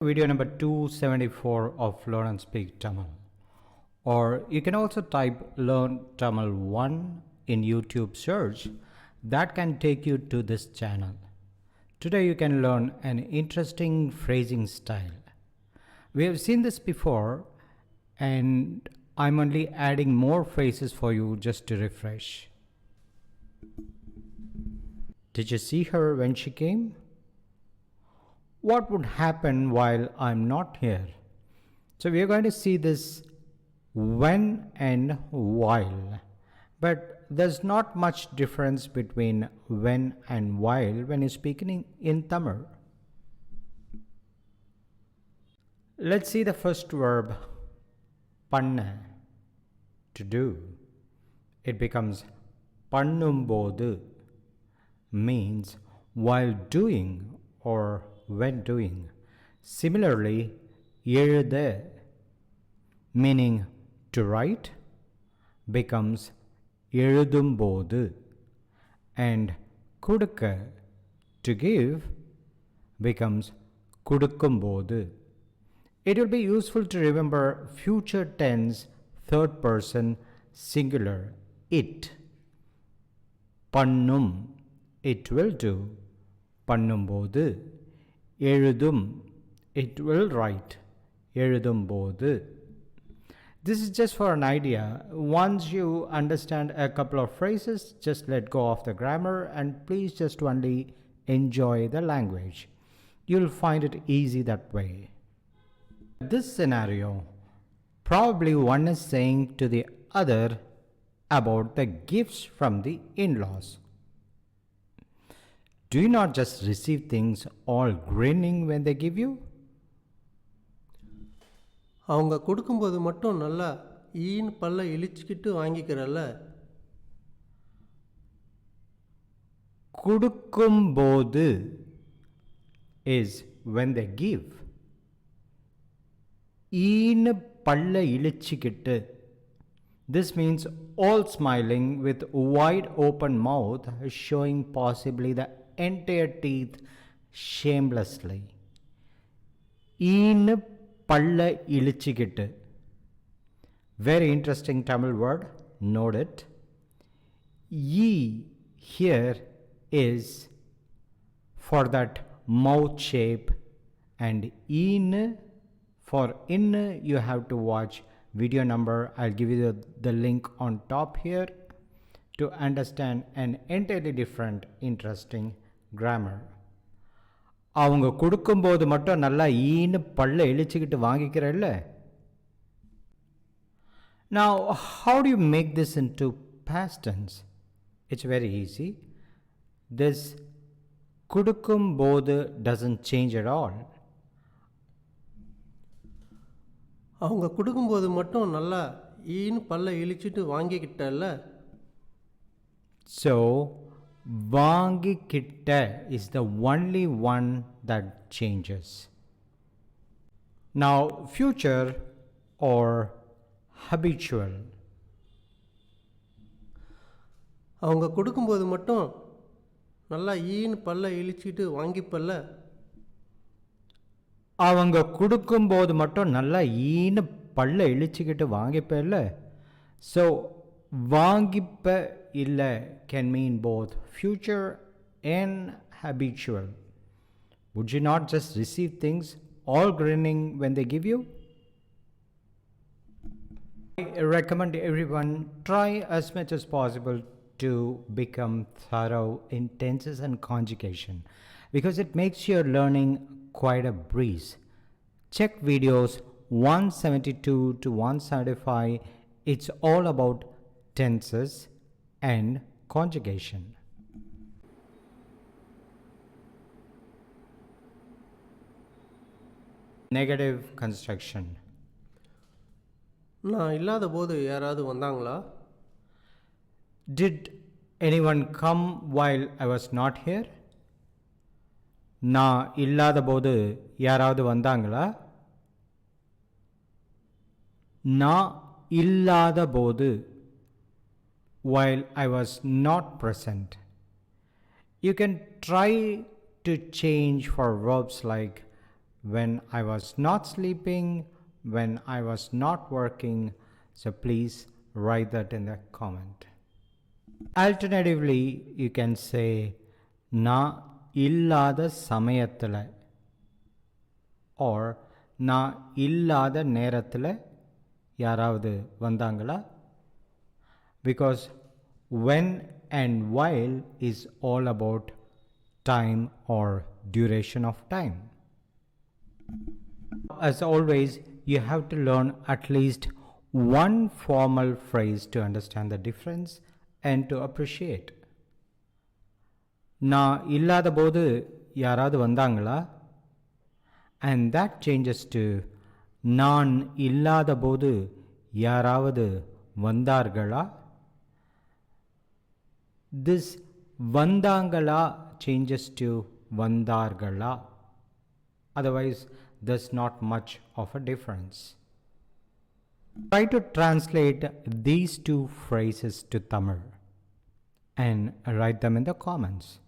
Video number 274 of Learn and Speak Tamil, or you can also type Learn Tamil 1 in YouTube search. That can take you to this channel. Today you can learn an interesting phrasing style. We have seen this before and I'm only adding more phrases for you just to refresh. Did you see her when she came? What would happen while I'm not here? So we are going to see this when and while. But there's not much difference between when and while when you're speaking in Tamil. Let's see the first verb, panna, to do. It becomes pannumbodu, means while doing or when doing. Similarly, எழுத, meaning to write, becomes எழுதும்போது, and கொடுக்க, to give, becomes கொடுக்கும்போது. It will be useful to remember future tense, third person, singular, it. Pannum, it will do. பண்ணும்போது. எழுதும், it will write. எழுதும்போது. This is just for an idea. Once you understand a couple of phrases, just let go of the grammar and please just only enjoy the language. You'll find it easy that way. This scenario, probably one is saying to the other about the gifts from the in-laws. Do you not just receive things all grinning when they give you? அவங்க கொடுக்கும்போது மட்டும் நல்லா ஈன்னு பல்ல இழிச்சிக்கிட்டு வாங்கிக்கிறல்ல. கொடுக்கும்போது is when they give. ஈன்னு பல்ல இழிச்சிக்கிட்டு. This means all smiling with wide open mouth, showing possibly the entire teeth shamelessly. ஈன்னு பல்ல இழிச்சிக்கிட்டு. Very interesting Tamil word. Note it. E here is for that mouth shape, and in for in you have to watch video number. I'll give you the link on top here to understand an entirely different interesting grammar. அவங்க கொடுக்கும்போது மட்டும் நல்லா ஈன்னு பல்ல இழிச்சிக்கிட்டு வாங்கிக்கிறல்ல. Now how do you make this into past tense? It's very easy. This கொடுக்கும்போது doesn't change at all. அவங்க கொடுக்கும்போது மட்டும் நல்லா ஈன்னு பல்ல இழிச்சிட்டு வாங்கிக்கிட்டல்ல. So வாங்கிக்கிட்ட is the only one that changes. Now future or habitual. அவங்க கொடுக்கும்போது மட்டும் நல்லா ஈன்னு பல்ல இழிச்சிட்டு வாங்கிப்பல்ல. அவங்க கொடுக்கும்போது மட்டும் நல்லா ஈன்னு பல்ல இழிச்சிக்கிட்டு வாங்கிப்பல்ல. So வாங்கிப்ப இல்ல can mean both future and habitual. Would you not just receive things all grinning when they give you? I recommend everyone try as much as possible to become thorough in tenses and conjugation, because it makes your learning quite a breeze. Check videos 172 to 175. It's all about tenses and conjugation. Negative construction. நான் இல்லாத போது யாராவது வந்தாங்களா? Did anyone come while I was not here? நான் இல்லாத போது யாராவது வந்தாங்களா? நான் இல்லாத போது, while I was not present. You can try to change for verbs like when I was not sleeping, when I was not working. So please write that in the comment. Alternatively, you can say நான் இல்லாத சமயத்தில் or நான் இல்லாத நேரத்தில் யாராவது வந்தாங்களா? Because when and while is all about time or duration of time. As always, you have to learn at least one formal phrase to understand the difference and to appreciate. நான் இல்லாத போது யாராவது வந்தாங்களா? And that changes to நான் இல்லாத போது யாராவது வந்தார்களா? This வந்தாங்களா changes to வந்தார்களா. Otherwise, there's not much of a difference. Try to translate these two phrases to Tamil and write them in the comments.